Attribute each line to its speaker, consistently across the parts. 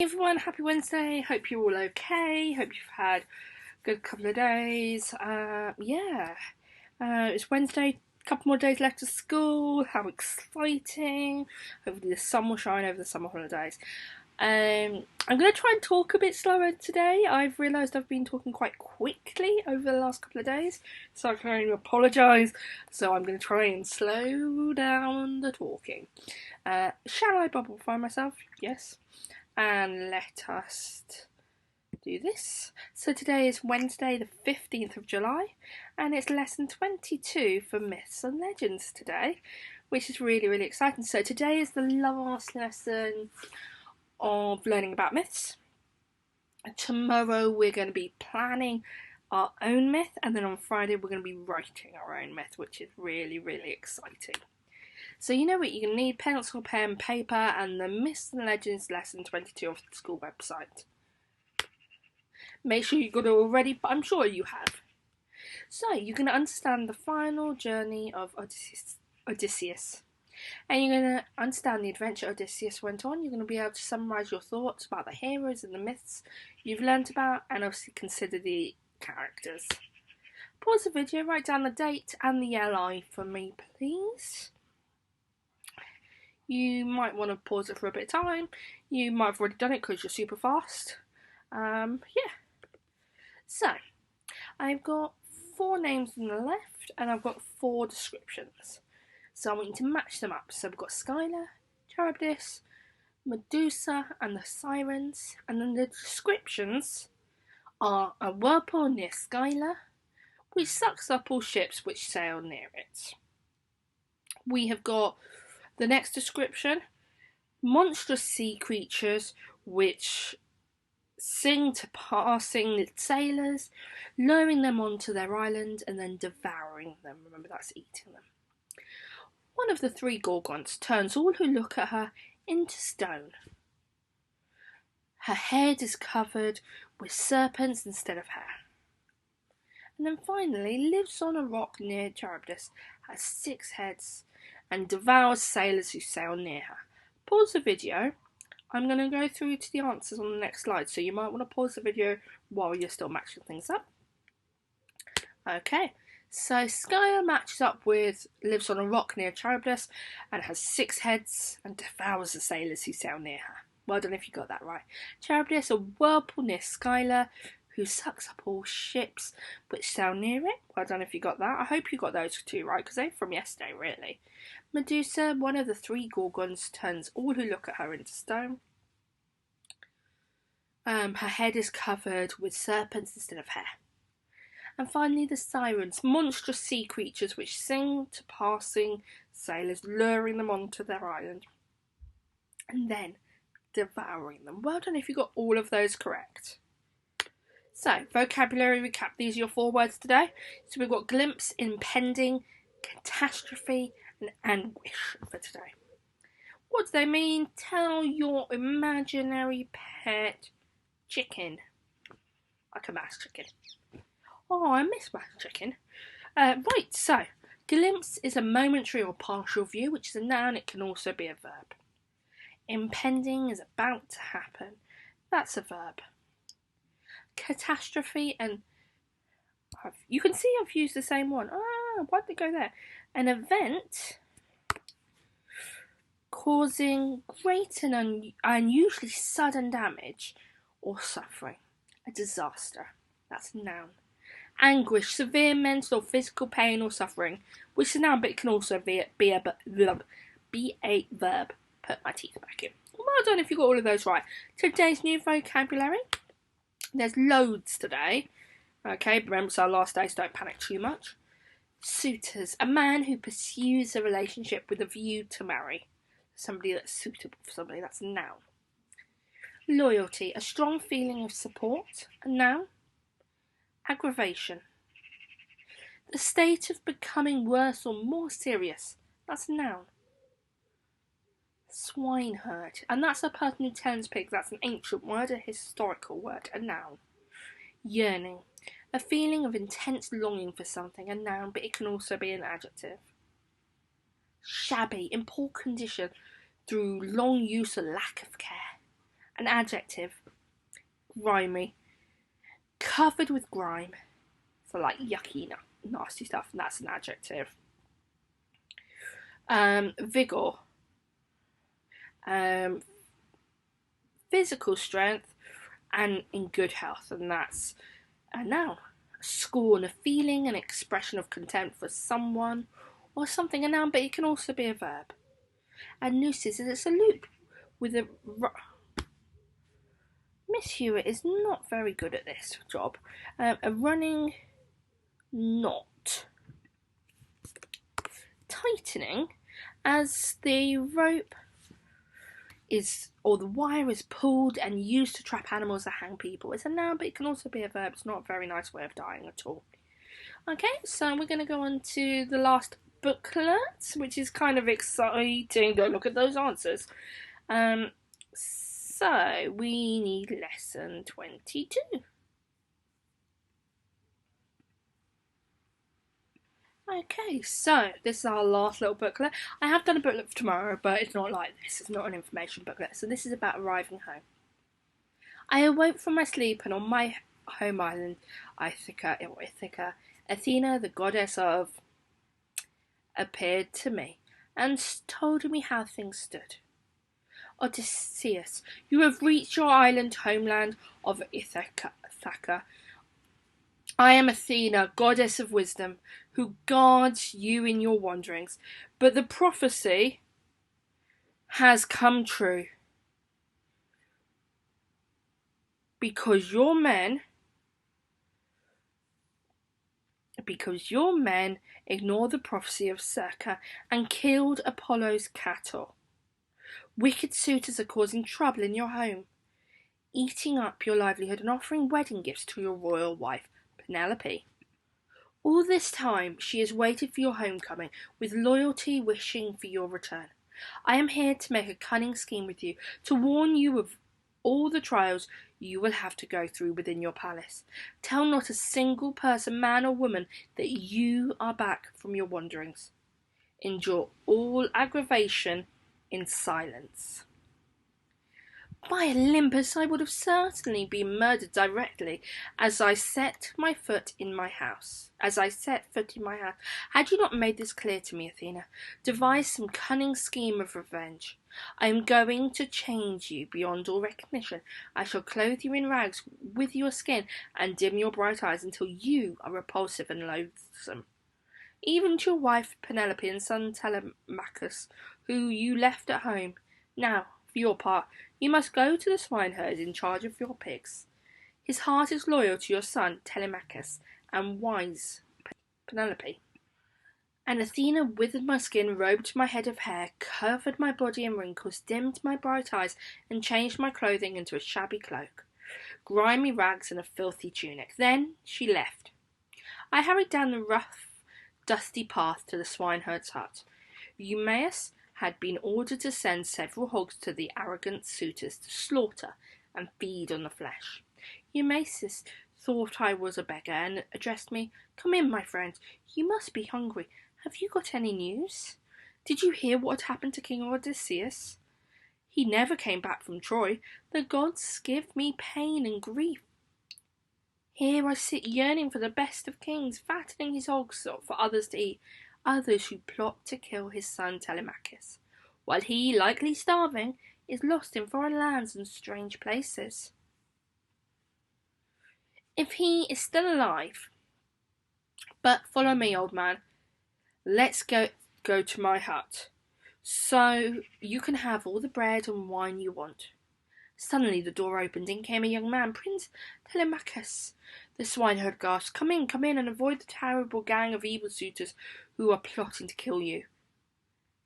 Speaker 1: Everyone, happy Wednesday. Hope you're all okay. Hope you've had a good couple of days. It's Wednesday, a couple more days left of school. How exciting. Hopefully the sun will shine over the summer holidays. I'm going to try and talk a bit slower today. I've realised I've been talking quite quickly over the last couple of days, so I can only apologise. So I'm going to try and slow down the talking. Shall I bubblify myself? Yes. And let us do this. So today is Wednesday the 15th of July, and it's lesson 22 for Myths and Legends today, which is really, really exciting. So today is the last lesson of learning about myths. Tomorrow we're going to be planning our own myth, and then on Friday we're going to be writing our own myth, which is really, really exciting. So you know what, you're going to need pencil, pen, paper, and the Myths and Legends lesson 22 off the school website. Make sure you've got it already, but I'm sure you have. So you're going to understand the final journey of Odysseus. And you're going to understand the adventure Odysseus went on. You're going to be able to summarise your thoughts about the heroes and the myths you've learnt about, and obviously consider the characters. Pause the video, write down the date and the LI for me, please. You might want to pause it for a bit of time. You might have already done it because you're super fast. So, I've got 4 names on the left and I've got 4 descriptions. So I want you to match them up. So we've got Skylar, Charybdis, Medusa and the Sirens. And then the descriptions are a whirlpool near Skylar, which sucks up all ships which sail near it. We have got the next description, monstrous sea creatures which sing to passing sailors, luring them onto their island and then devouring them. Remember, that's eating them. One of the 3 Gorgons turns all who look at her into stone. Her head is covered with serpents instead of hair. And then finally, lives on a rock near Charybdis, has 6 heads, and devours sailors who sail near her. Pause the video. I'm going to go through to the answers on the next slide, so you might want to pause the video while you're still matching things up. Okay, so Skylar matches up with lives on a rock near Charybdis and has 6 heads and devours the sailors who sail near her. Well done if you got that right. Charybdis, a whirlpool near Skylar, who sucks up all ships which sail near it. Well done if you got that. I hope you got those 2 right, because they're from yesterday, really. Medusa, one of the 3 Gorgons, turns all who look at her into stone. Her head is covered with serpents instead of hair. And finally, the Sirens, monstrous sea creatures which sing to passing sailors, luring them onto their island and then devouring them. Well done if you got all of those correct. So, vocabulary recap. These are your 4 words today. So we've got glimpse, impending, catastrophe, and anguish for today. What do they mean? Tell your imaginary pet chicken. Like a mouse chicken. Oh, I miss mouse chicken. Right, so, glimpse is a momentary or partial view, which is a noun. It can also be a verb. Impending is about to happen. That's a verb. Catastrophe, and you can see I've used the same one. Why did it go there? An event causing great and unusually sudden damage or suffering. A disaster. That's a noun. Anguish, severe mental or physical pain or suffering, which is a noun, but it can also be a verb. Put my teeth back in. Well done if you got all of those right. Today's new vocabulary. There's loads today. Okay, remember it's our last day, so don't panic too much. Suitors, a man who pursues a relationship with a view to marry. Somebody that's suitable for somebody, that's a noun. Loyalty, a strong feeling of support, a noun. Aggravation, the state of becoming worse or more serious, that's a noun. Swineherd, and that's a person who tends pigs, that's an ancient word, a historical word, a noun. Yearning, a feeling of intense longing for something, a noun, but it can also be an adjective. Shabby, in poor condition through long use or lack of care, An adjective, grimy, covered with grime, so like yucky, nasty stuff, and that's an adjective. Vigor, physical strength, and in good health, and that's a noun. Scorn, a feeling, an expression of contempt for someone or something, a noun, but it can also be a verb. And nooses is a salute with a... Miss Hewitt is not very good at this job. A running knot. Tightening, as the rope is, or the wire is pulled and used to trap animals or hang people. It's a noun, but it can also be a verb. It's not a very nice way of dying at all. Okay, so we're going to go on to the last booklet, which is kind of exciting. Don't look at those answers. So we need lesson 22. Okay, so this is our last little booklet. I have done a booklet for tomorrow, but it's not like this. It's not an information booklet. So this is about arriving home. I awoke from my sleep, and on my home island, Ithaca, Athena, the goddess of, appeared to me and told me how things stood. Odysseus, you have reached your island homeland of Ithaca. I am Athena, goddess of wisdom, who guards you in your wanderings. But the prophecy has come true. Because your men ignored the prophecy of Circe and killed Apollo's cattle. Wicked suitors are causing trouble in your home, eating up your livelihood and offering wedding gifts to your royal wife, Penelope. All this time she has waited for your homecoming, with loyalty wishing for your return. I am here to make a cunning scheme with you, to warn you of all the trials you will have to go through within your palace. Tell not a single person, man or woman, that you are back from your wanderings. Endure all aggravation in silence. By Olympus, I would have certainly been murdered directly as I set foot in my house. Had you not made this clear to me, Athena, devised some cunning scheme of revenge. I am going to change you beyond all recognition. I shall clothe you in rags with your skin and dim your bright eyes until you are repulsive and loathsome. Even to your wife Penelope and son Telemachus, who you left at home. Now, for your part, you must go to the swineherd in charge of your pigs. His heart is loyal to your son Telemachus and wise Penelope. And Athena withered my skin, robed my head of hair, covered my body in wrinkles, dimmed my bright eyes, and changed my clothing into a shabby cloak, grimy rags, and a filthy tunic. Then she left. I hurried down the rough, dusty path to the swineherd's hut. Eumaeus had been ordered to send several hogs to the arrogant suitors to slaughter and feed on the flesh. Eumaeus thought I was a beggar and addressed me, "Come in, my friend. You must be hungry. Have you got any news? Did you hear what had happened to King Odysseus? He never came back from Troy. The gods give me pain and grief. Here I sit yearning for the best of kings, fattening his hogs for others to eat, others who plot to kill his son Telemachus, while he, likely starving, is lost in foreign lands and strange places. If he is still alive, but follow me, old man. Let's go to my hut, so you can have all the bread and wine you want." Suddenly the door opened, and came a young man. "Prince Telemachus," the swineherd gasped. Come in, and avoid the terrible gang of evil suitors who are plotting to kill you."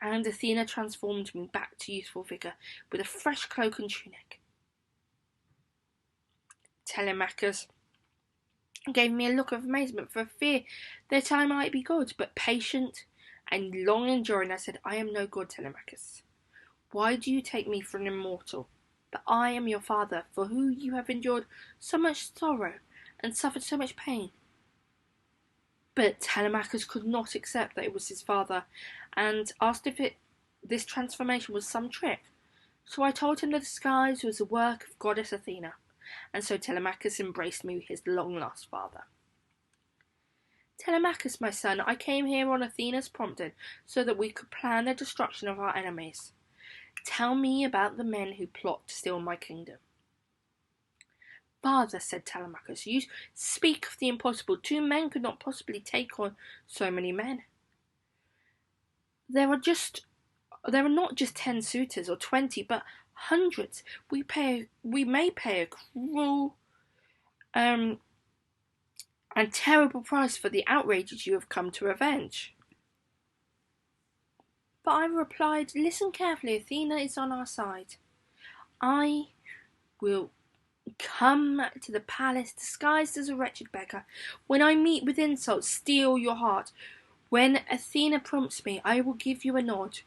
Speaker 1: And Athena transformed me back to youthful vigour, with a fresh cloak and tunic. Telemachus gave me a look of amazement, for fear that I might be good, but patient and long enduring. I said, "I am no god, Telemachus. Why do you take me for an immortal? But I am your father, for whom you have endured so much sorrow and suffered so much pain." But Telemachus could not accept that it was his father, and asked if this transformation was some trick. So I told him the disguise was the work of goddess Athena, and so Telemachus embraced me, his long-lost father. Telemachus, my son, I came here on Athena's prompting, so that we could plan the destruction of our enemies. Tell me about the men who plot to steal my kingdom. Father, said Telemachus, you speak of the impossible. 2 men could not possibly take on so many men. There are not just 10 suitors or 20, but hundreds. We may pay a cruel and terrible price for the outrages you have come to avenge. But I replied, listen carefully, Athena is on our side. I will come to the palace disguised as a wretched beggar. When I meet with insults, steal your heart. When Athena prompts me, I will give you a nod.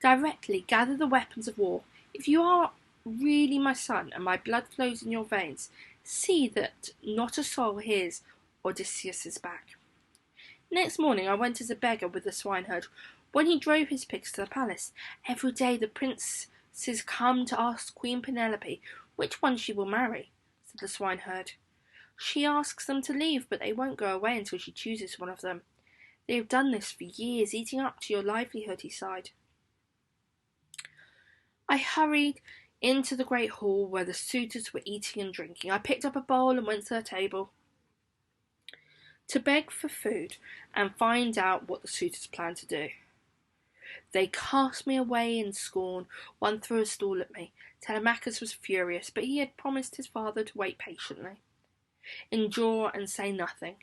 Speaker 1: Directly gather the weapons of war. If you are really my son, and my blood flows in your veins, see that not a soul hears Odysseus' back. Next morning I went as a beggar with the swineherd. When he drove his pigs to the palace, every day the princes come to ask Queen Penelope which one she will marry, said the swineherd. She asks them to leave, but they won't go away until she chooses one of them. They have done this for years, eating up to your livelihood, he sighed. I hurried into the great hall where the suitors were eating and drinking. I picked up a bowl and went to the table to beg for food and find out what the suitors planned to do. They cast me away in scorn. One threw a stool at me. Telemachus was furious, but he had promised his father to wait patiently, endure and say nothing.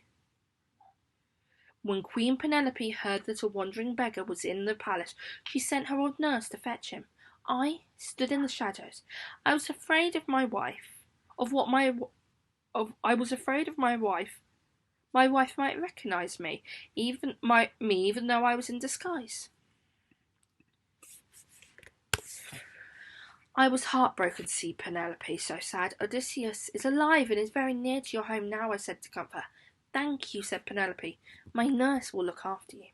Speaker 1: When Queen Penelope heard that a wandering beggar was in the palace, she sent her old nurse to fetch him. I stood in the shadows. I was afraid of my wife. I was afraid of my wife. My wife might recognize me, even though I was in disguise. I was heartbroken to see Penelope so sad. Odysseus is alive and is very near to your home now, I said to comfort her. Thank you, said Penelope. My nurse will look after you.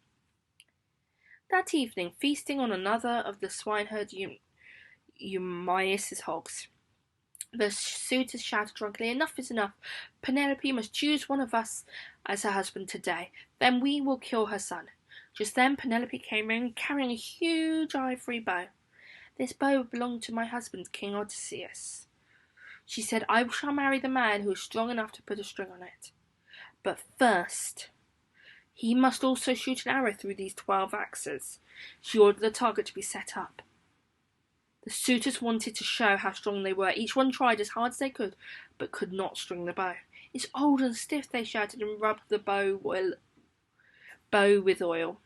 Speaker 1: That evening, feasting on another of the swineherd Eumaeus' hogs, the suitors shouted drunkenly, enough is enough. Penelope must choose one of us as her husband today. Then we will kill her son. Just then Penelope came in carrying a huge ivory bow. This bow belonged to my husband, King Odysseus. She said, I shall marry the man who is strong enough to put a string on it. But first, he must also shoot an arrow through these 12 axes. She ordered the target to be set up. The suitors wanted to show how strong they were. Each one tried as hard as they could, but could not string the bow. It's old and stiff, they shouted, and rubbed the bow with oil.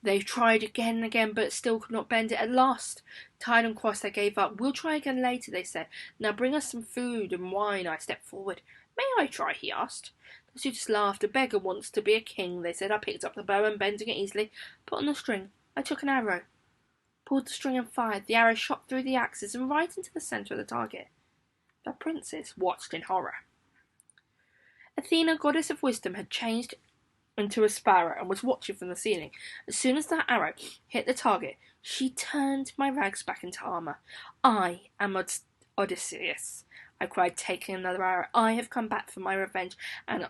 Speaker 1: They tried again and again, but still could not bend it. At last, tired and cross, they gave up. We'll try again later, they said. Now bring us some food and wine. I stepped forward. May I try? He asked. The suitors laughed. A beggar wants to be a king, they said. I picked up the bow and, bending it easily, put on the string. I took an arrow, pulled the string and fired. The arrow shot through the axes and right into the centre of the target. The princes watched in horror. Athena, goddess of wisdom, had changed into a sparrow and was watching from the ceiling. As soon as that arrow hit the target, she turned my rags back into armour. I am Odysseus, I cried, taking another arrow. I have come back for my revenge, and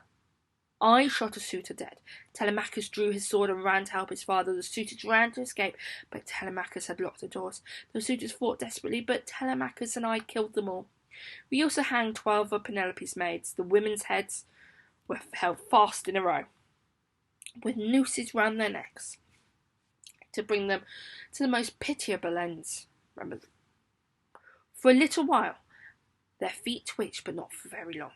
Speaker 1: I shot a suitor dead. Telemachus drew his sword and ran to help his father. The suitors ran to escape, but Telemachus had locked the doors. The suitors fought desperately, but Telemachus and I killed them all. We also hanged 12 of Penelope's maids. The women's heads were held fast in a row, with nooses round their necks, to bring them to the most pitiable ends. Remember, for a little while, their feet twitched, but not for very long.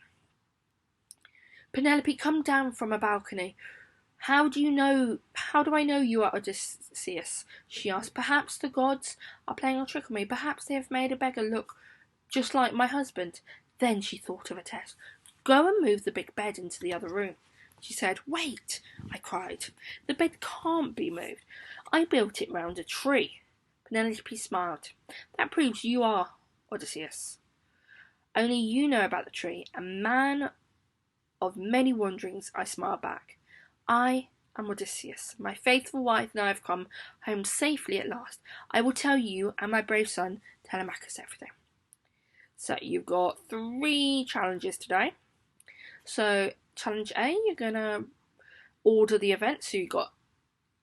Speaker 1: Penelope, come down from a balcony. How do I know you are Odysseus? She asked. Perhaps the gods are playing a trick on me. Perhaps they have made a beggar look just like my husband. Then she thought of a test. Go and move the big bed into the other room. She said. Wait, I cried. The bed can't be moved. I built it round a tree. Penelope smiled. That proves you are Odysseus. Only you know about the tree. A man of many wanderings, I smiled back. I I'm Odysseus. My faithful wife and I have come home safely at last. I will tell you and my brave son, Telemachus, everything. So you've got 3 challenges today. So challenge A, you're going to order the event. So you've got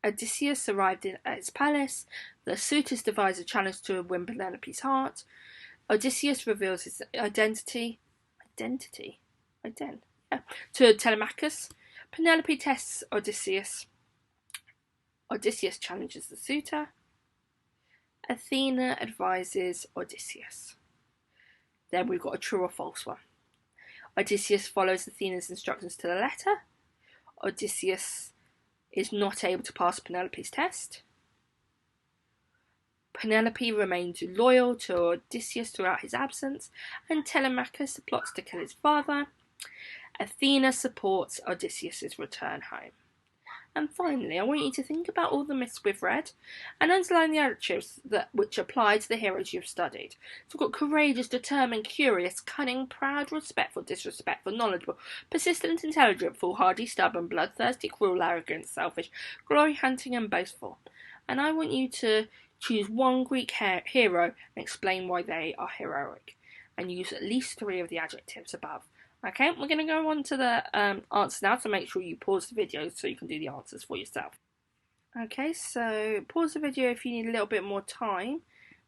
Speaker 1: Odysseus arrived at his palace. The suitors devise a challenge to win Penelope's heart. Odysseus reveals his identity to Telemachus. Penelope tests Odysseus. Odysseus challenges the suitor. Athena advises Odysseus. Then we've got a true or false one. Odysseus follows Athena's instructions to the letter. Odysseus is not able to pass Penelope's test. Penelope remains loyal to Odysseus throughout his absence, and Telemachus plots to kill his father. Athena supports Odysseus' return home. And finally, I want you to think about all the myths we've read and underline the adjectives which apply to the heroes you've studied. So we've got courageous, determined, curious, cunning, proud, respectful, disrespectful, knowledgeable, persistent, intelligent, foolhardy, stubborn, bloodthirsty, cruel, arrogant, selfish, glory-hunting and boastful. And I want you to choose one Greek hero and explain why they are heroic. And use at least 3 of the adjectives above. Okay, we're going to go on to the answers now, so make sure you pause the video so you can do the answers for yourself. Okay, so pause the video if you need a little bit more time.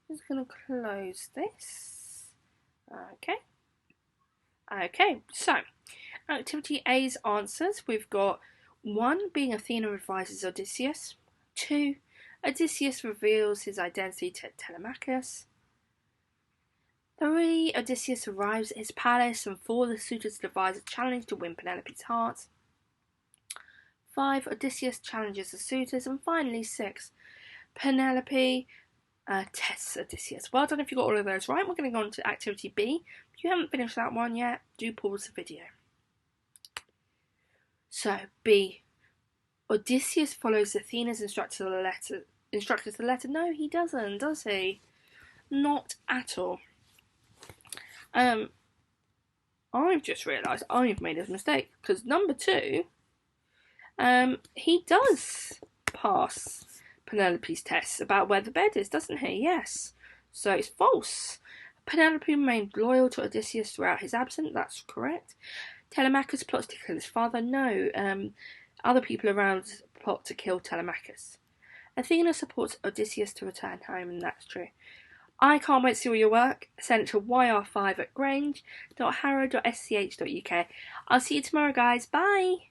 Speaker 1: I'm just going to close this. Okay, so activity A's answers. We've got 1, being Athena advises Odysseus. 2, Odysseus reveals his identity to Telemachus. 3, Odysseus arrives at his palace and 4, the suitors devise a challenge to win Penelope's heart. 5, Odysseus challenges the suitors. And finally 6, Penelope tests Odysseus. Well done if you got all of those right. We're going to go on to activity B. If you haven't finished that one yet, do pause the video. So B, Odysseus follows Athena's instructions to the letter. No, he doesn't, does he? Not at all. I've just realised I've made a mistake, because number 2, he does pass Penelope's test about where the bed is, doesn't he? Yes. So it's false. Penelope remained loyal to Odysseus throughout his absence. That's correct. Telemachus plots to kill his father. No. Other people around plot to kill Telemachus. Athena supports Odysseus to return home, and that's true. I can't wait to see all your work. Send it to yr5@grange.harrow.sch.uk. I'll see you tomorrow, guys. Bye!